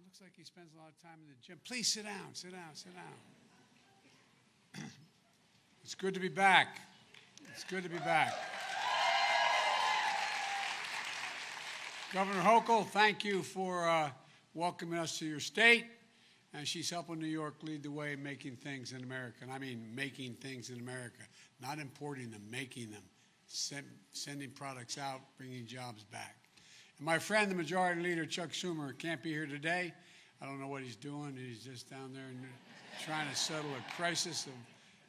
Looks like he spends a lot of time in the gym. Please sit down, sit down, sit down. It's good to be back. It's good to be back. Governor Hochul, thank you for welcoming us to your state. And she's helping New York lead the way in making things in America. And I mean making things in America, not importing them, making them, sending products out, bringing jobs back. And my friend, the Majority Leader, Chuck Schumer, can't be here today. I don't know what he's doing. He's just down there trying to settle a crisis.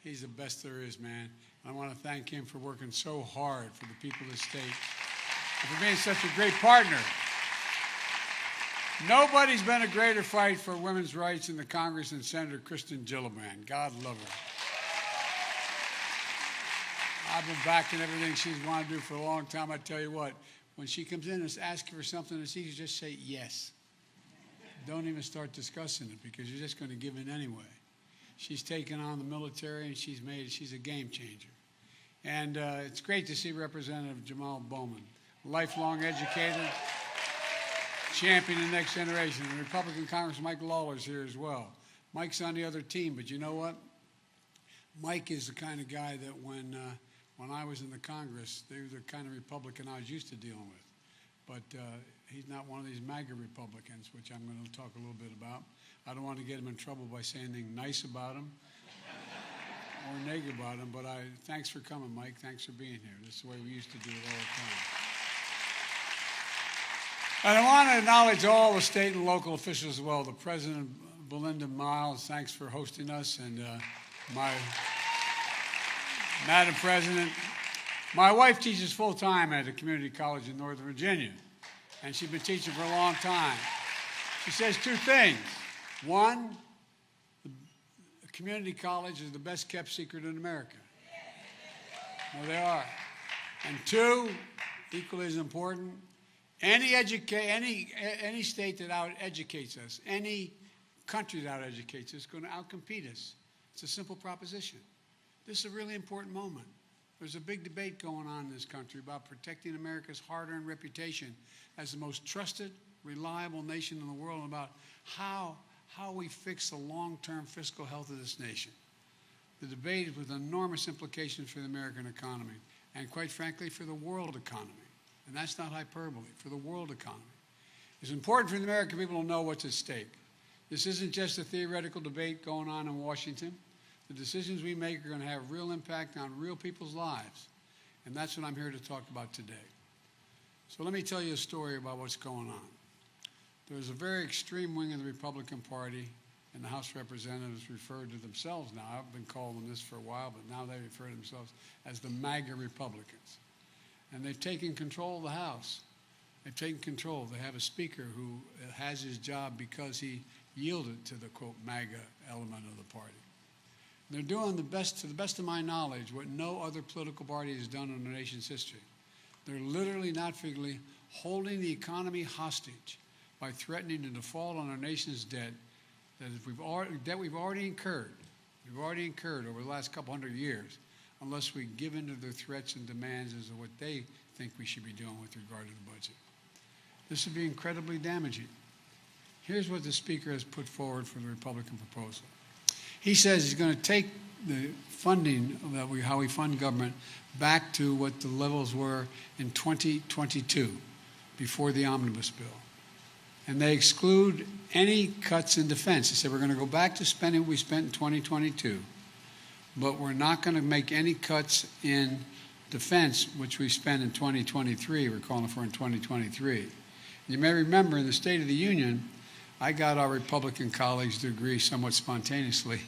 He's the best there is, man. I want to thank him for working so hard for the people of the state and for being such a great partner. Nobody's been a greater fight for women's rights in the Congress than Senator Kristen Gillibrand. God love her. I've been backing everything she's wanted to do for a long time. I tell you what, when she comes in and asks for something, it's easy to just say yes. Don't even start discussing it because you're just going to give in anyway. She's taken on the military and she's a game changer. And it's great to see Representative Jamal Bowman, lifelong educator, champion the next generation. And Republican Congressman Mike Lawler's here as well. Mike's on the other team, but you know what? Mike is the kind of guy that when I was in the Congress, they were the kind of Republican I was used to dealing with. But he's not one of these MAGA Republicans, which I'm going to talk a little bit about. I don't want to get him in trouble by saying anything nice about him or negative about him, but thanks for coming, Mike. Thanks for being here. This is the way we used to do it all the time. And I want to acknowledge all the state and local officials as well. The President, Belinda Miles, thanks for hosting us, and Madam President, my wife teaches full-time at a community college in Northern Virginia, and she's been teaching for a long time. She says two things. One, the community college is the best-kept secret in America. Well, they are. And two, equally as important, any state that out-educates us, any country that out-educates us is going to out-compete us. It's a simple proposition. This is a really important moment. There's a big debate going on in this country about protecting America's hard-earned reputation as the most trusted, reliable nation in the world, and about how we fix the long-term fiscal health of this nation. The debate is with enormous implications for the American economy and, quite frankly, for the world economy. And that's not hyperbole, for the world economy. It's important for the American people to know what's at stake. This isn't just a theoretical debate going on in Washington. The decisions we make are going to have real impact on real people's lives. And that's what I'm here to talk about today. So let me tell you a story about what's going on. There's a very extreme wing of the Republican Party, and the House of Representatives refer to themselves now. I've been calling them this for a while, but now they refer to themselves as the MAGA Republicans. And they've taken control of the House. They've taken control. They have a speaker who has his job because he yielded to the, quote, MAGA element of the party. They're doing the best, to the best of my knowledge, what no other political party has done in the nation's history. They're literally, not figuratively, holding the economy hostage by threatening to default on our nation's debt that we've already incurred over the last couple hundred years, unless we give in to their threats and demands as to what they think we should be doing with regard to the budget. This would be incredibly damaging. Here's what the Speaker has put forward for the Republican proposal. He says he's going to take the funding, how we fund government, back to what the levels were in 2022, before the omnibus bill. And they exclude any cuts in defense. He said we're going to go back to spending what we spent in 2022, but we're not going to make any cuts in defense, which we spent in 2023. We're calling for in 2023. You may remember in the State of the Union, I got our Republican colleagues to agree somewhat spontaneously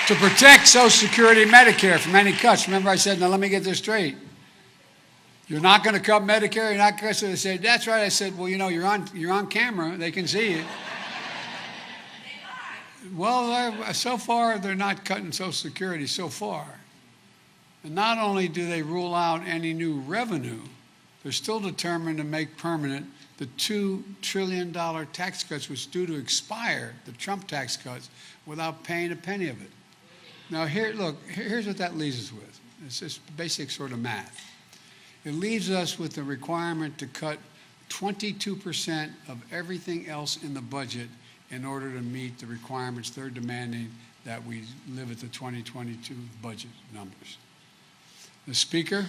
to protect Social Security and Medicare from any cuts. Remember I said, now let me get this straight. You're not going to cut Medicare? You're not going to? So they said, that's right. I said, well, you know, you're on camera. They can see it. Well, so far, they're not cutting Social Security so far. And not only do they rule out any new revenue, they're still determined to make permanent the $2 trillion tax cuts which due to expire, the Trump tax cuts, without paying a penny of it. Now, here's what that leaves us with. It's just basic sort of math. It leaves us with the requirement to cut 22% of everything else in the budget in order to meet the requirements they're demanding that we live at the 2022 budget numbers. The Speaker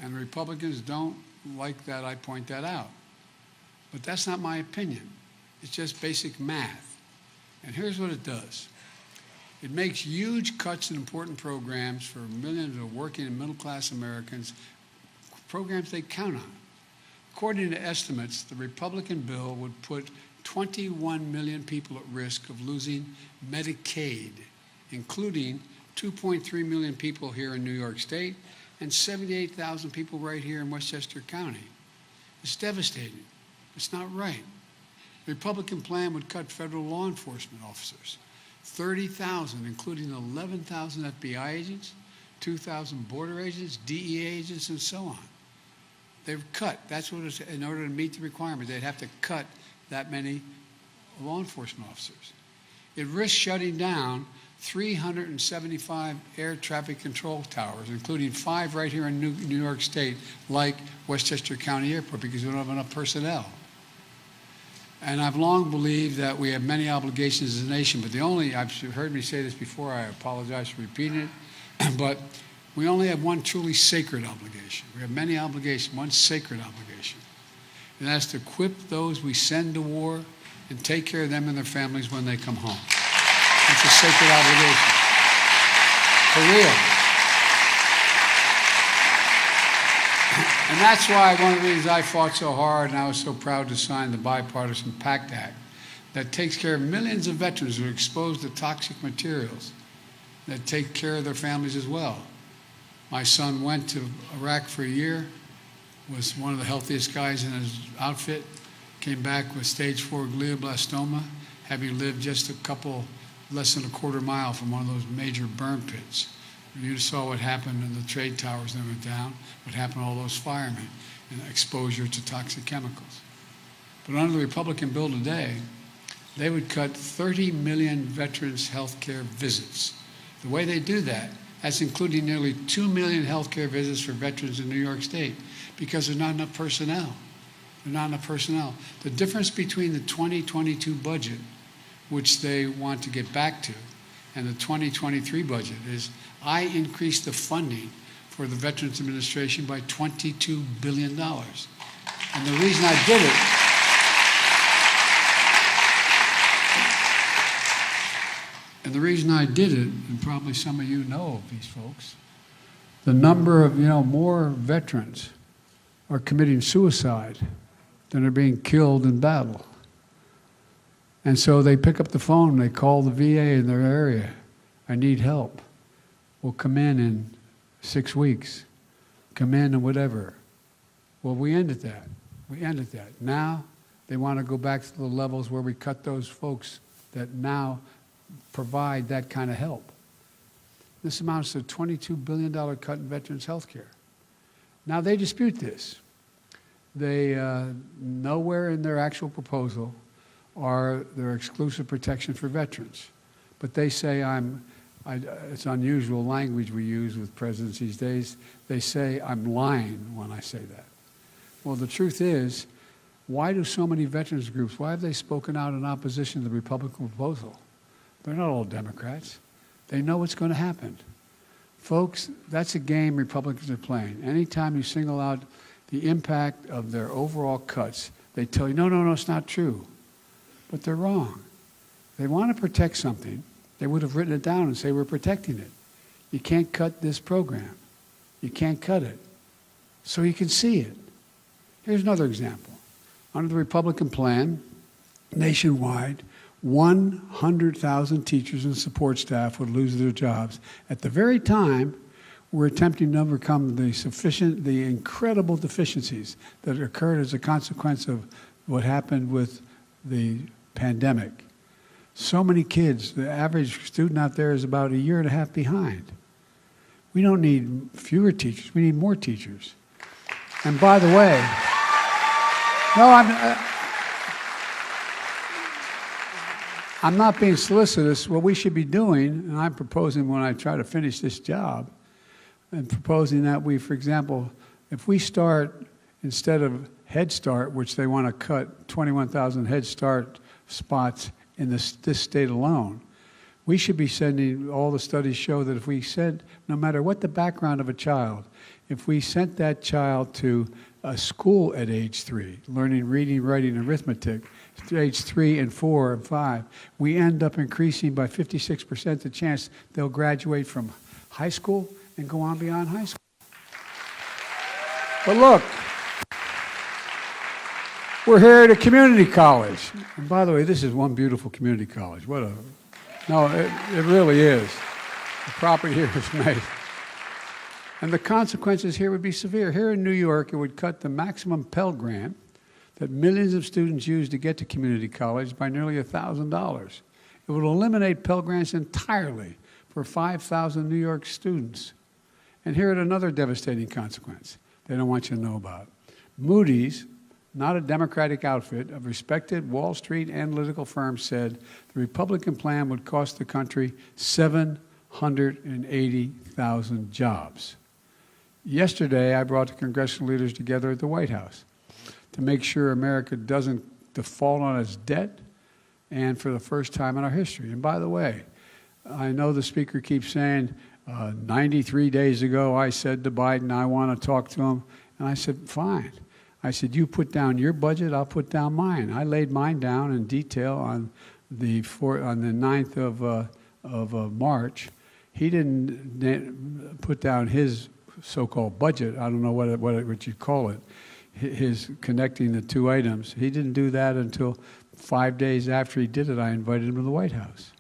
and the Republicans don't like that I point that out. But that's not my opinion. It's just basic math. And here's what it does. It makes huge cuts in important programs for millions of working and middle-class Americans, programs they count on. According to estimates, the Republican bill would put 21 million people at risk of losing Medicaid, including 2.3 million people here in New York State and 78,000 people right here in Westchester County. It's devastating. It's not right. The Republican plan would cut federal law enforcement officers, 30,000, including 11,000 FBI agents, 2,000 border agents, DEA agents, and so on. They've cut. That's what it's, in order to meet the requirement, they'd have to cut that many law enforcement officers. It risks shutting down 375 air traffic control towers, including 5 right here in New York State, like Westchester County Airport, because we don't have enough personnel. And I've long believed that we have many obligations as a nation, but I've heard me say this before, I apologize for repeating it, but we only have one truly sacred obligation. We have many obligations, one sacred obligation. And that's to equip those we send to war and take care of them and their families when they come home. It's a sacred obligation. For real. And that's why one of the reasons I fought so hard and I was so proud to sign the Bipartisan PACT Act that takes care of millions of veterans who are exposed to toxic materials, that take care of their families as well. My son went to Iraq for a year, was one of the healthiest guys in his outfit, came back with stage 4 glioblastoma, having lived just less than a quarter mile from one of those major burn pits. You saw what happened in the trade towers that went down, what happened to all those firemen, and exposure to toxic chemicals. But under the Republican bill today, they would cut 30 million veterans' health care visits. The way they do that, that's including nearly 2 million health care visits for veterans in New York State, because there's not enough personnel. There's not enough personnel. The difference between the 2022 budget, which they want to get back to, and the 2023 budget is I increased the funding for the Veterans Administration by $22 billion. And the reason I did it, and probably some of you know of these folks, the number of, more veterans are committing suicide than are being killed in battle. And so they pick up the phone and they call the VA in their area. I need help. We'll come in 6 weeks. Come in and whatever. Well, we ended that. Now they want to go back to the levels where we cut those folks that now provide that kind of help. This amounts to a $22 billion cut in veterans' health care. Now they dispute this. They nowhere in their actual proposal are their exclusive protection for veterans. But they say it's unusual language we use with presidents these days. They say I'm lying when I say that. Well, the truth is, why do so many veterans groups, why have they spoken out in opposition to the Republican proposal? They're not all Democrats. They know what's going to happen. Folks, that's a game Republicans are playing. Anytime you single out the impact of their overall cuts, they tell you, no, it's not true. But they're wrong. They want to protect something. They would have written it down and say, we're protecting it. You can't cut this program. You can't cut it. So you can see it. Here's another example. Under the Republican plan, nationwide, 100,000 teachers and support staff would lose their jobs at the very time we're attempting to overcome the incredible deficiencies that occurred as a consequence of what happened with the pandemic. So many kids, the average student out there is about 1.5 years behind. We don't need fewer teachers, we need more teachers. And by the way, I'm not being solicitous. What we should be doing, and I'm proposing when I try to finish this job, and proposing that we, for example, If we start, instead of Head Start, which they want to cut 21,000 Head Start spots in this state alone, we should be sending, all the studies show that if we send, no matter what the background of a child, if we sent that child to a school at age 3, learning reading, writing, arithmetic, age 3 and 4 and 5, we end up increasing by 56% the chance they'll graduate from high school and go on beyond high school. But look, we're here at a community college. And by the way, this is one beautiful community college. No, it really is. The property here is made. And the consequences here would be severe. Here in New York, it would cut the maximum Pell Grant that millions of students use to get to community college by nearly $1,000. It would eliminate Pell Grants entirely for 5,000 New York students. And here at another devastating consequence they don't want you to know about. Moody's, not a Democratic outfit, a respected Wall Street analytical firm, said the Republican plan would cost the country 780,000 jobs. Yesterday, I brought the congressional leaders together at the White House to make sure America doesn't default on its debt, and for the first time in our history. And by the way, I know the speaker keeps saying, 93 days ago I said to Biden, I want to talk to him. And I said, fine. I said, you put down your budget, I'll put down mine. I laid mine down in detail on the 9th of March. He didn't put down his so-called budget. I don't know what you'd call it, his connecting the two items. He didn't do that until 5 days after he did it. I invited him to the White House.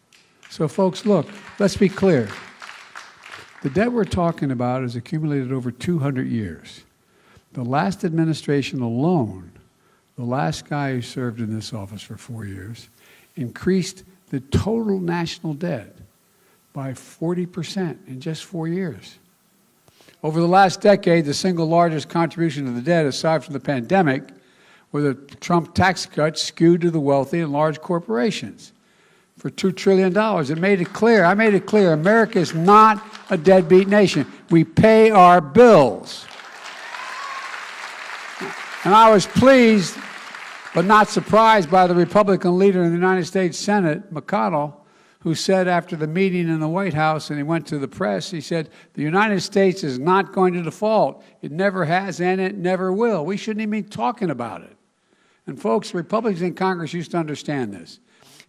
So folks, look, let's be clear. The debt we're talking about is accumulated over 200 years. The last administration alone, the last guy who served in this office for 4 years, increased the total national debt by 40% in just 4 years. Over the last decade, the single largest contribution to the debt, aside from the pandemic, were the Trump tax cuts skewed to the wealthy and large corporations for $2 trillion. I made it clear, America is not a deadbeat nation. We pay our bills. And I was pleased, but not surprised, by the Republican leader in the United States Senate, McConnell, who said after the meeting in the White House, and he went to the press, he said, the United States is not going to default. It never has, and it never will. We shouldn't even be talking about it. And folks, Republicans in Congress used to understand this.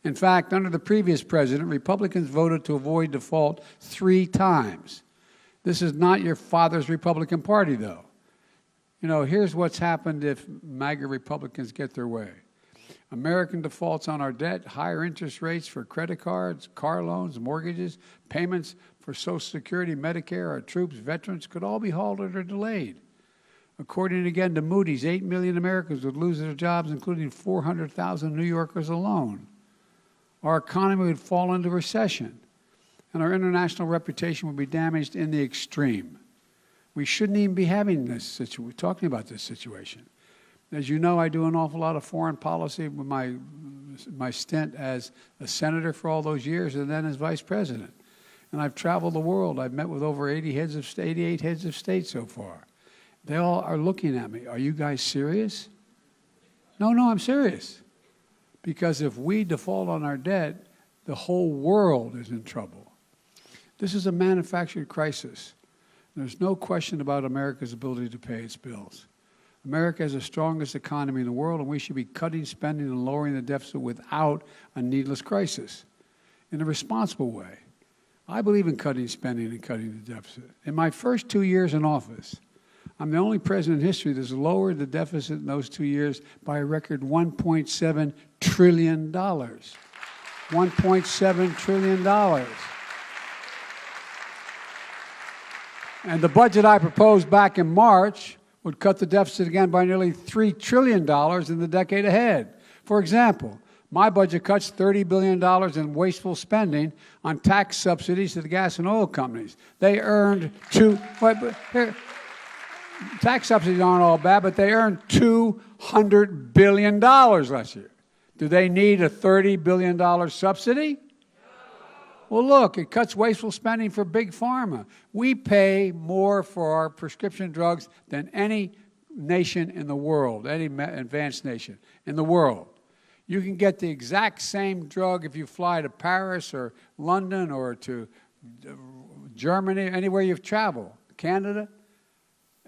In fact, under the previous president, Republicans voted to avoid default 3 times. This is not your father's Republican Party, though. You know, here's what's happened if MAGA Republicans get their way. American defaults on our debt, higher interest rates for credit cards, car loans, mortgages, payments for Social Security, Medicare, our troops, veterans, could all be halted or delayed. According again to Moody's, 8 million Americans would lose their jobs, including 400,000 New Yorkers alone. Our economy would fall into recession, and our international reputation would be damaged in the extreme. We shouldn't even be having this situation, talking about this situation. As you know, I do an awful lot of foreign policy with my stint as a senator for all those years and then as vice president. And I've traveled the world. I've met with over 88 heads of state so far. They all are looking at me. Are you guys serious? No, I'm serious. Because if we default on our debt, the whole world is in trouble. This is a manufactured crisis. There's no question about America's ability to pay its bills. America has the strongest economy in the world, and we should be cutting spending and lowering the deficit without a needless crisis, in a responsible way. I believe in cutting spending and cutting the deficit. In my first 2 years in office, I'm the only president in history that's lowered the deficit in those 2 years by a record $1.7 trillion. $1.7 trillion. And the budget I proposed back in March would cut the deficit again by nearly $3 trillion in the decade ahead. For example, my budget cuts $30 billion in wasteful spending on tax subsidies to the gas and oil companies. They earned tax subsidies aren't all bad, but they earned $200 billion last year. Do they need a $30 billion subsidy? Well, look, it cuts wasteful spending for big pharma. We pay more for our prescription drugs than any nation in the world, any advanced nation in the world. You can get the exact same drug if you fly to Paris or London or to Germany, anywhere you've traveled, Canada,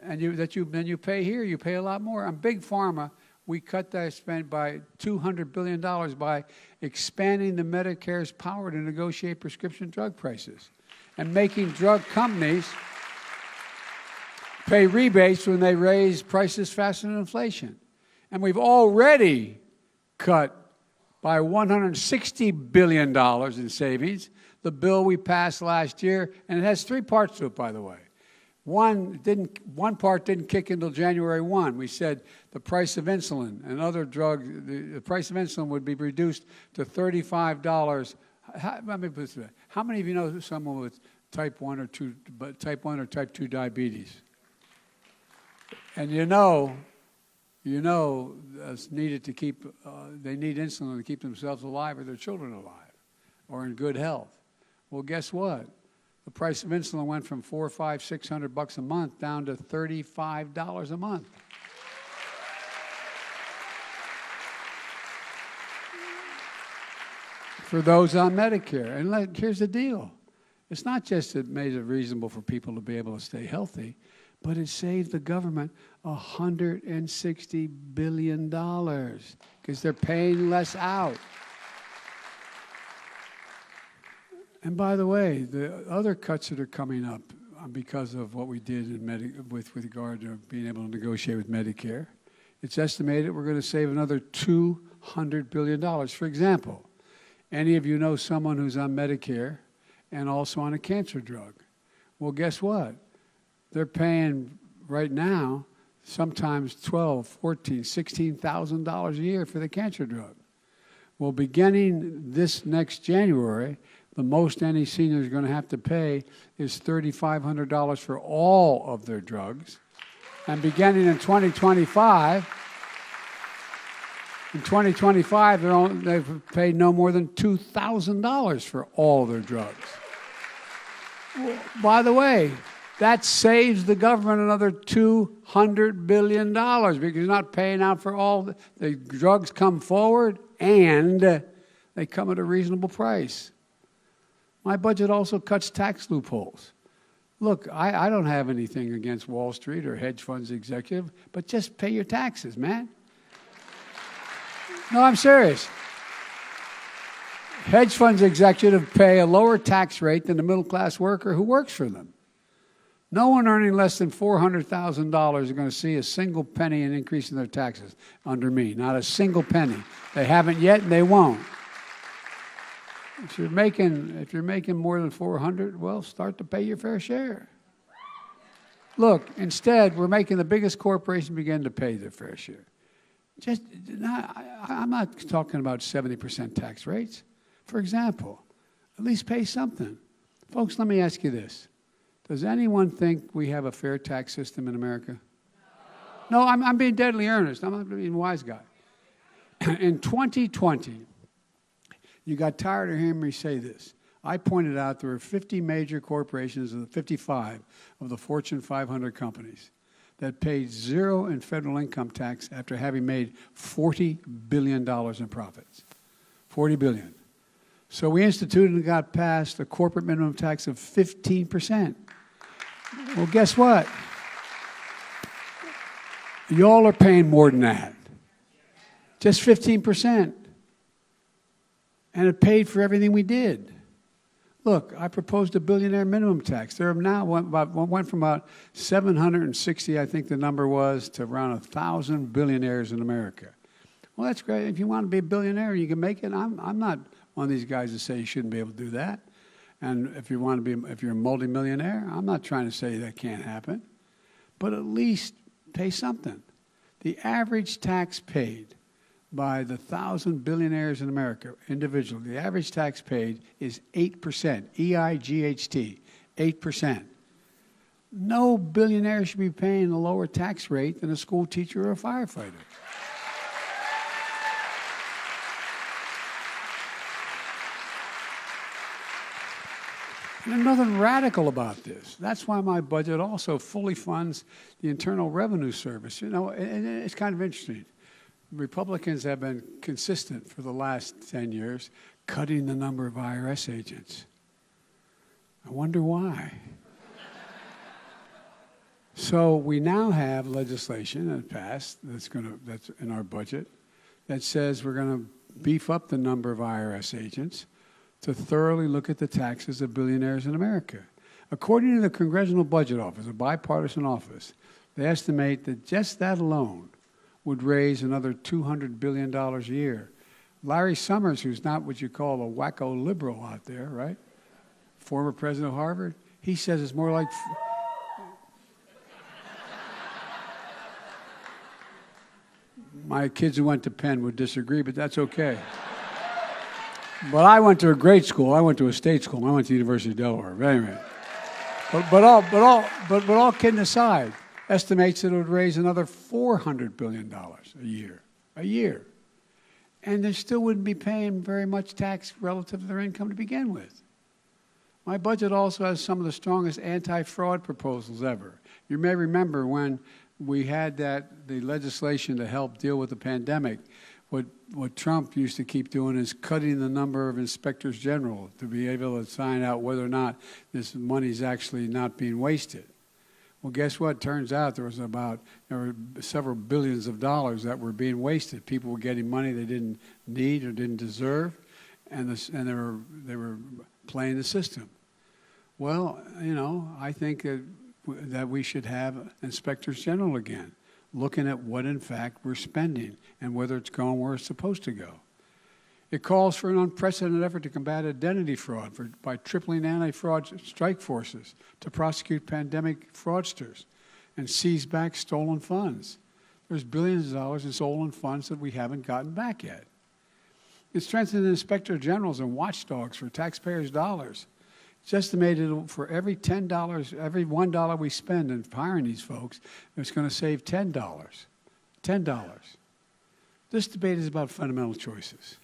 and then you pay here, you pay a lot more. On big pharma, we cut that spend by $200 billion by expanding the Medicare's power to negotiate prescription drug prices and making drug companies pay rebates when they raise prices faster than inflation. And we've already cut by $160 billion in savings the bill we passed last year, and it has three parts to it, by the way. One part didn't kick in until January 1. We said the price of insulin and other drugs, the price of insulin would be reduced to $35. Let me put it this way. How many of you know someone with type 1 or type 2 diabetes? And you know it's needed to keep, they need insulin to keep themselves alive or their children alive or in good health. Well, guess what? The price of insulin went from $400, $500, $600 a month down to $35 a month. For those on Medicare. And here's the deal. It's not just it made it reasonable for people to be able to stay healthy, but it saved the government $160 billion because they're paying less out. And by the way, the other cuts that are coming up because of what we did with regard to being able to negotiate with Medicare, it's estimated we're going to save another $200 billion. For example, any of you know someone who's on Medicare and also on a cancer drug? Well, guess what? They're paying right now sometimes $12,000, $14,000, $16,000 a year for the cancer drug. Well, beginning this next January, the most any senior is going to have to pay is $3,500 for all of their drugs. And beginning in 2025, they've paid no more than $2,000 for all their drugs. Well, by the way, that saves the government another $200 billion because you're not paying out for all the drugs come forward and they come at a reasonable price. My budget also cuts tax loopholes. Look, I don't have anything against Wall Street or hedge funds executive, but just pay your taxes, man. No, I'm serious. Hedge funds executive pay a lower tax rate than the middle-class worker who works for them. No one earning less than $400,000 is going to see a single penny in increase in their taxes under me. Not a single penny. They haven't yet, and they won't. If you're making more than $400,000, well, start to pay your fair share. Look, instead, we're making the biggest corporations begin to pay their fair share. I'm not talking about 70% tax rates. For example, at least pay something. Folks, let me ask you this. Does anyone think we have a fair tax system in America? No, I'm being deadly earnest. I'm not being a wise guy. In 2020, you got tired of hearing me say this. I pointed out there were 50 major corporations of the 55 of the Fortune 500 companies that paid zero in federal income tax after having made $40 billion in profits. $40 billion. So we instituted and got passed a corporate minimum tax of 15%. Well, guess what? Y'all are paying more than that. Just 15%. And it paid for everything we did. Look, I proposed a billionaire minimum tax. There are now went from about 760, I think the number was, to around 1,000 billionaires in America. Well, that's great. If you want to be a billionaire, you can make it. I'm not one of these guys that say you shouldn't be able to do that. And if you're a multimillionaire, I'm not trying to say that can't happen. But at least pay something. The average tax paid by the 1,000 billionaires in America, individually, the average tax paid is 8%, E-I-G-H-T, 8%. No billionaire should be paying a lower tax rate than a school teacher or a firefighter. And there's nothing radical about this. That's why my budget also fully funds the Internal Revenue Service. You know, and it's kind of interesting. Republicans have been consistent for the last 10 years, cutting the number of IRS agents. I wonder why. So we now have legislation that passed that's in our budget that says we're going to beef up the number of IRS agents to thoroughly look at the taxes of billionaires in America. According to the Congressional Budget Office, a bipartisan office, they estimate that just that alone would raise another $200 billion a year. Larry Summers, who's not what you call a wacko liberal out there, right? Former president of Harvard, he says it's more like... My kids who went to Penn would disagree, but that's okay. But I went to a great school. I went to a state school. I went to the University of Delaware. But anyway, but all kidding aside, estimates that it would raise another $400 billion a year, and they still wouldn't be paying very much tax relative to their income to begin with. My budget also has some of the strongest anti-fraud proposals ever. You may remember when we had the legislation to help deal with the pandemic. What Trump used to keep doing is cutting the number of inspectors general to be able to find out whether or not this money is actually not being wasted. Well, guess what? Turns out there were several billions of dollars that were being wasted. People were getting money they didn't need or didn't deserve, and they were playing the system. Well, you know, I think that we should have inspectors general again, looking at what, in fact, we're spending and whether it's going where it's supposed to go. It calls for an unprecedented effort to combat identity fraud by tripling anti-fraud strike forces to prosecute pandemic fraudsters and seize back stolen funds. There's billions of dollars in stolen funds that we haven't gotten back yet. It strengthens inspector generals and watchdogs for taxpayers' dollars. It's estimated for every $1 we spend in hiring these folks, it's going to save $10. $10. This debate is about fundamental choices.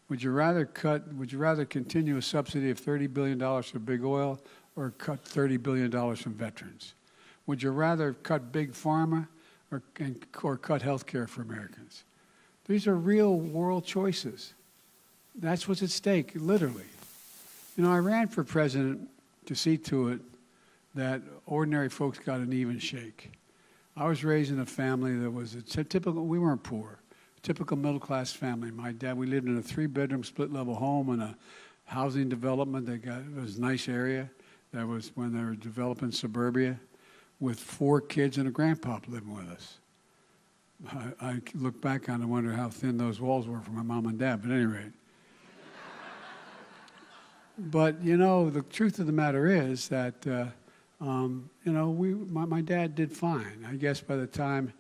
Would you rather continue a subsidy of $30 billion for big oil or cut $30 billion from veterans? Would you rather cut big pharma or cut health care for Americans? These are real world choices. That's what's at stake, literally. You know, I ran for president to see to it that ordinary folks got an even shake. I was raised in a family that was we weren't poor, typical middle-class family. My dad, we lived in a 3-bedroom split-level home in a housing development it was a nice area. That was when they were developing suburbia with 4 kids and a grandpop living with us. I look back on it and wonder how thin those walls were for my mom and dad, but at any rate. But, you know, the truth of the matter is that, you know, my dad did fine. I guess by the time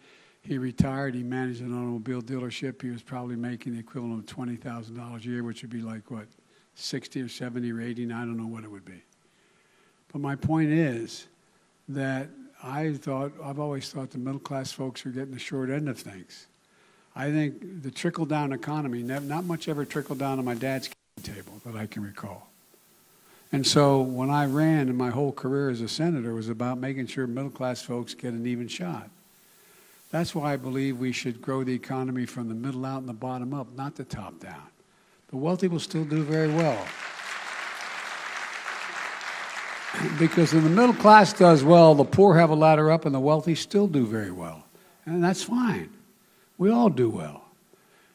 he retired, he managed an automobile dealership. He was probably making the equivalent of $20,000 a year, which would be like, what, 60 or 70 or 80, I don't know what it would be. But my point is that I've always thought the middle-class folks are getting the short end of things. I think the trickle-down economy, not much ever trickled down on my dad's table that I can recall. And so when I ran, and my whole career as a senator was about making sure middle-class folks get an even shot. That's why I believe we should grow the economy from the middle out and the bottom up, not the top down. The wealthy will still do very well. Because when the middle class does well, the poor have a ladder up and the wealthy still do very well. And that's fine. We all do well.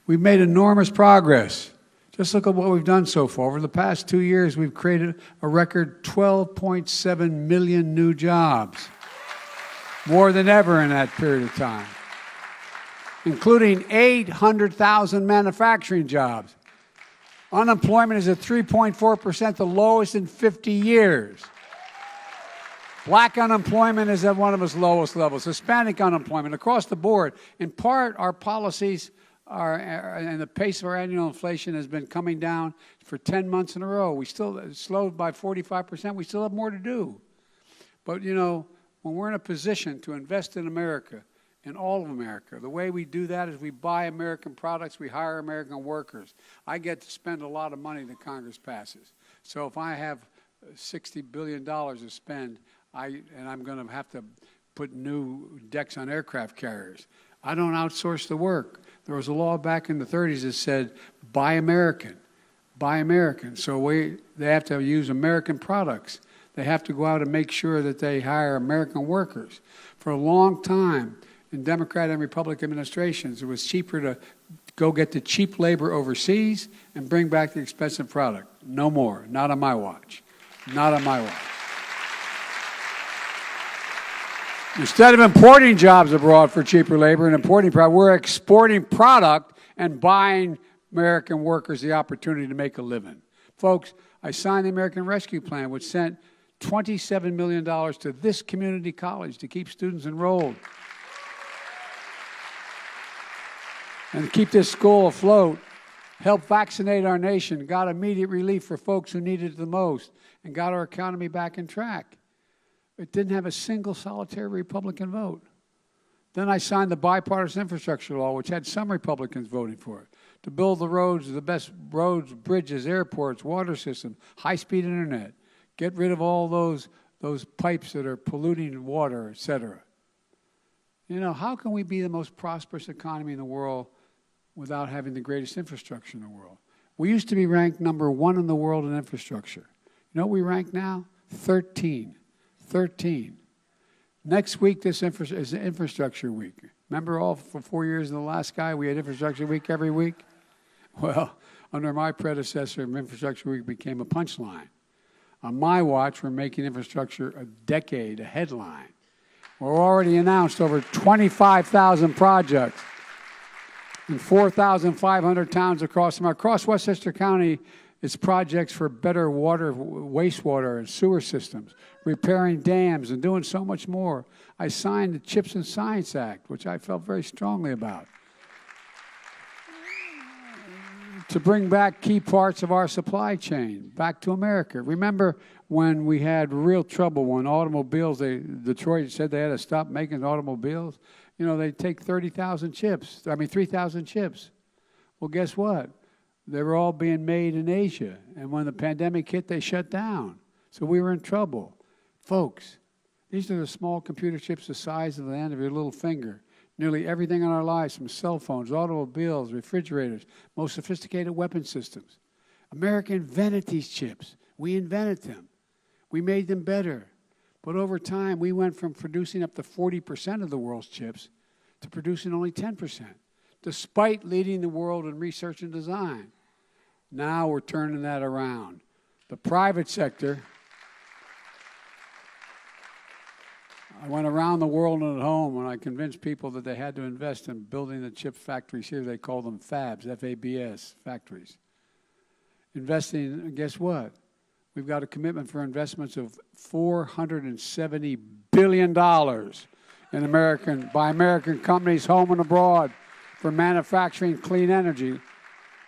We've made enormous progress. Just look at what we've done so far. Over the past 2 years, we've created a record 12.7 million new jobs, more than ever in that period of time, including 800,000 manufacturing jobs. Unemployment is at 3.4%, the lowest in 50 years. Black unemployment is at one of its lowest levels. Hispanic unemployment across the board. In part, our policies and the pace of our annual inflation has been coming down for 10 months in a row. We still slowed by 45%. We still have more to do. But, you know, when we're in a position to invest in America, in all of America, the way we do that is we buy American products, we hire American workers. I get to spend a lot of money that Congress passes. So if I have $60 billion to spend, and I'm going to have to put new decks on aircraft carriers. I don't outsource the work. There was a law back in the 30s that said, buy American, buy American. So they have to use American products. They have to go out and make sure that they hire American workers. For a long time, in Democrat and Republican administrations, it was cheaper to go get the cheap labor overseas and bring back the expensive product. No more. Not on my watch. Not on my watch. Instead of importing jobs abroad for cheaper labor and importing product, we're exporting product and buying American workers the opportunity to make a living. Folks, I signed the American Rescue Plan, which sent $27 million to this community college to keep students enrolled and keep this school afloat, help vaccinate our nation, got immediate relief for folks who needed it the most, and got our economy back in track. It didn't have a single solitary Republican vote. Then I signed the bipartisan infrastructure law, which had some Republicans voting for it, to build the roads, the best roads, bridges, airports, water systems, high-speed internet, get rid of all those pipes that are polluting water, et cetera. You know, how can we be the most prosperous economy in the world without having the greatest infrastructure in the world? We used to be ranked #1 in the world in infrastructure. You know what we rank now? 13. 13. Next week, this is Infrastructure Week. Remember all for 4 years in the last guy, we had Infrastructure Week every week? Well, under my predecessor, Infrastructure Week became a punchline. On my watch, we're making infrastructure a decade, a headline. We're already announced over 25,000 projects in 4,500 towns across America. Across Westchester County, it's projects for better water, wastewater, and sewer systems, repairing dams, and doing so much more. I signed the CHIPS and Science Act, which I felt very strongly about, to bring back key parts of our supply chain back to America. Remember when we had real trouble when automobiles, Detroit said they had to stop making automobiles? You know, they take 3,000 chips. Well, guess what? They were all being made in Asia. And when the pandemic hit, they shut down. So we were in trouble. Folks, these are the small computer chips the size of the end of your little finger. Nearly everything in our lives, from cell phones, automobiles, refrigerators, most sophisticated weapon systems. America invented these chips. We invented them. We made them better. But over time, we went from producing up to 40% of the world's chips to producing only 10%, despite leading the world in research and design. Now we're turning that around. The private sector, I went around the world and at home and I convinced people that they had to invest in building the chip factories here. They call them fabs, F-A-B-S, factories. Investing, guess what? We've got a commitment for investments of $470 billion by American companies home and abroad for manufacturing clean energy,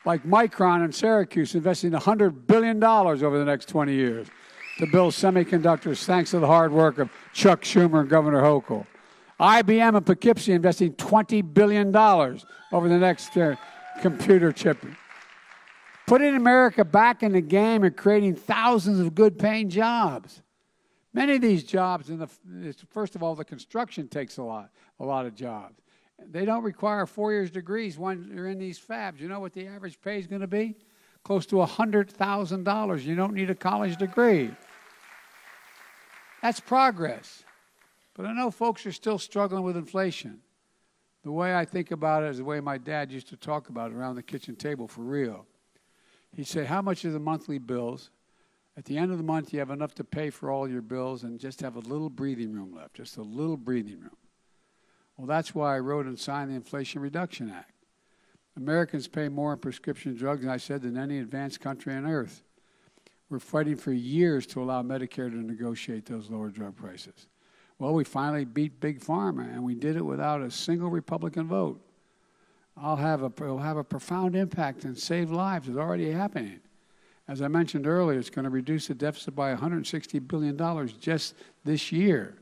like Micron in Syracuse investing $100 billion over the next 20 years to build semiconductors thanks to the hard work of Chuck Schumer and Governor Hochul. IBM and Poughkeepsie investing $20 billion over the next computer chip. Putting America back in the game and creating thousands of good-paying jobs. Many of these jobs, first of all, the construction takes a lot of jobs. They don't require 4 years degrees when you're in these fabs. You know what the average pay is going to be? Close to $100,000. You don't need a college degree. That's progress. But I know folks are still struggling with inflation. The way I think about it is the way my dad used to talk about it around the kitchen table for real. He'd say, how much are the monthly bills? At the end of the month, you have enough to pay for all your bills and just have a little breathing room left, just a little breathing room. Well, that's why I wrote and signed the Inflation Reduction Act. Americans pay more in prescription drugs, and I said, than any advanced country on earth. We're fighting for years to allow Medicare to negotiate those lower drug prices. Well, we finally beat Big Pharma, and we did it without a single Republican vote. It'll have a profound impact and save lives. It's already happening. As I mentioned earlier, it's going to reduce the deficit by $160 billion just this year.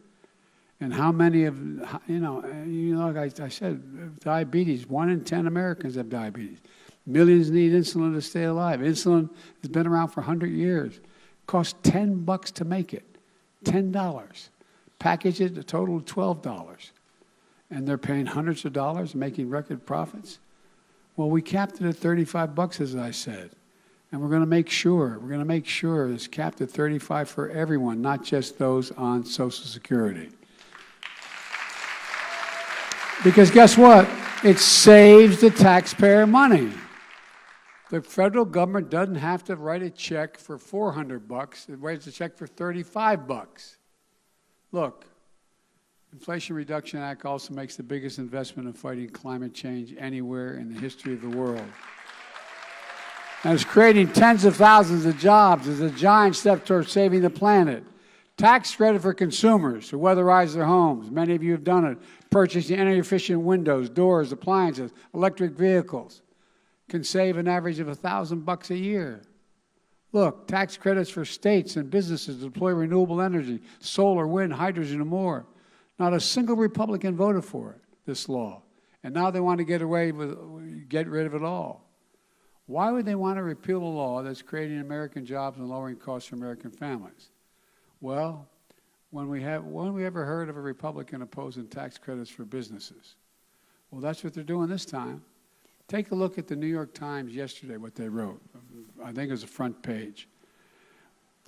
And how many of, like I said, diabetes, 1 in 10 Americans have diabetes. Millions need insulin to stay alive. Insulin has been around for 100 years. Costs $10 to make it. $10. Package it, a total of $12. And they're paying hundreds of dollars, making record profits. Well, we capped it at $35, as I said. And we're going to make sure it's capped at $35 for everyone, not just those on Social Security. Because guess what? It saves the taxpayer money. The federal government doesn't have to write a check for $400. It writes a check for $35. Look, Inflation Reduction Act also makes the biggest investment in fighting climate change anywhere in the history of the world. And it's creating tens of thousands of jobs. It's a giant step towards saving the planet. Tax credit for consumers who weatherize their homes. Many of you have done it. Purchasing energy-efficient windows, doors, appliances, electric vehicles can save an average of $1,000 a year. Look, tax credits for states and businesses to deploy renewable energy, solar, wind, hydrogen, and more. Not a single Republican voted for it, this law. And now they want to get rid of it all. Why would they want to repeal a law that's creating American jobs and lowering costs for American families? Well, when we ever heard of a Republican opposing tax credits for businesses? Well, that's what they're doing this time. Take a look at the New York Times yesterday, what they wrote. I think it was the front page.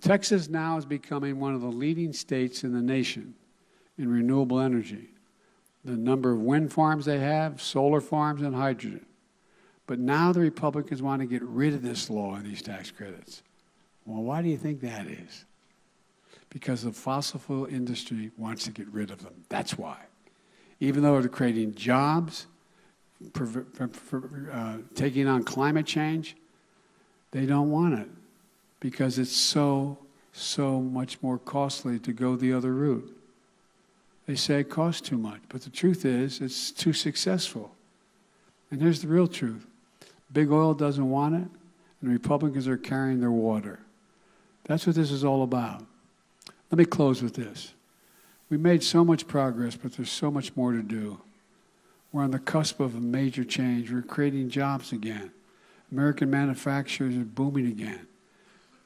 Texas now is becoming one of the leading states in the nation in renewable energy. The number of wind farms they have, solar farms, and hydrogen. But now the Republicans want to get rid of this law and these tax credits. Well, why do you think that is? Because the fossil fuel industry wants to get rid of them. That's why. Even though they're creating jobs, taking on climate change, they don't want it because it's so much more costly to go the other route. They say it costs too much, but the truth is it's too successful. And here's the real truth. Big oil doesn't want it, and Republicans are carrying their water. That's what this is all about. Let me close with this. We made so much progress, but there's so much more to do. We're on the cusp of a major change. We're creating jobs again. American manufacturers are booming again.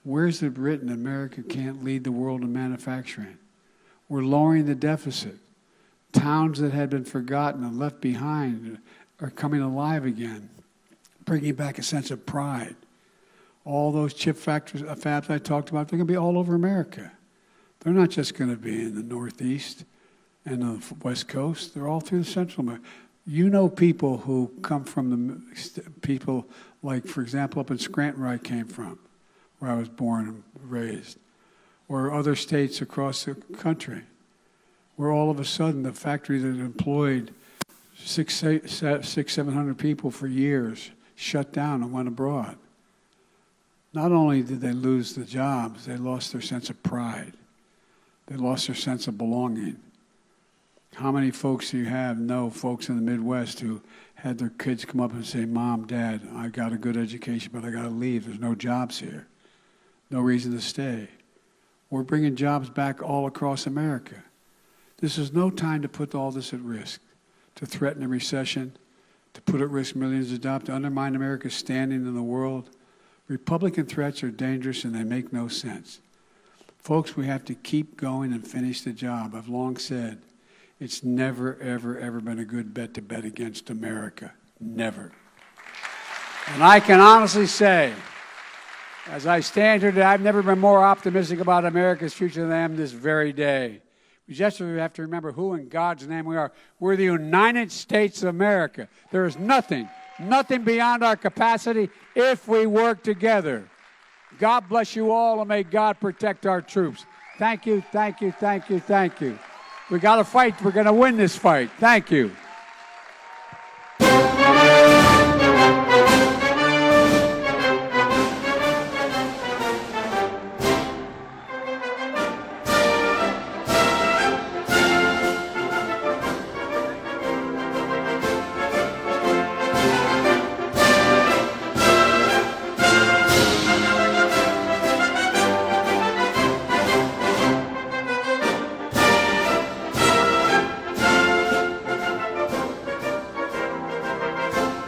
Where's it written America can't lead the world in manufacturing? We're lowering the deficit. Towns that had been forgotten and left behind are coming alive again, bringing back a sense of pride. All those chip factories, fabs I talked about, they're going to be all over America. They're not just going to be in the Northeast and the West Coast. They're all through the Central America. You know people who come from the people like, for example, up in Scranton where I came from, where I was born and raised, or other states across the country, where all of a sudden the factory that employed 700 people for years shut down and went abroad. Not only did they lose the jobs, they lost their sense of pride. They lost their sense of belonging. How many folks do you know folks in the Midwest who had their kids come up and say, Mom, Dad, I got a good education, but I got to leave. There's no jobs here. No reason to stay. We're bringing jobs back all across America. This is no time to put all this at risk, to threaten a recession, to put at risk millions of jobs, to undermine America's standing in the world. Republican threats are dangerous and they make no sense. Folks, we have to keep going and finish the job. I've long said it's never, ever, ever been a good bet to bet against America. Never. And I can honestly say, as I stand here today, I've never been more optimistic about America's future than I am this very day. We just have to remember who in God's name we are. We're the United States of America. There is nothing beyond our capacity if we work together. God bless you all, and may God protect our troops. Thank you, thank you, thank you, thank you. We got to fight. We're going to win this fight. Thank you.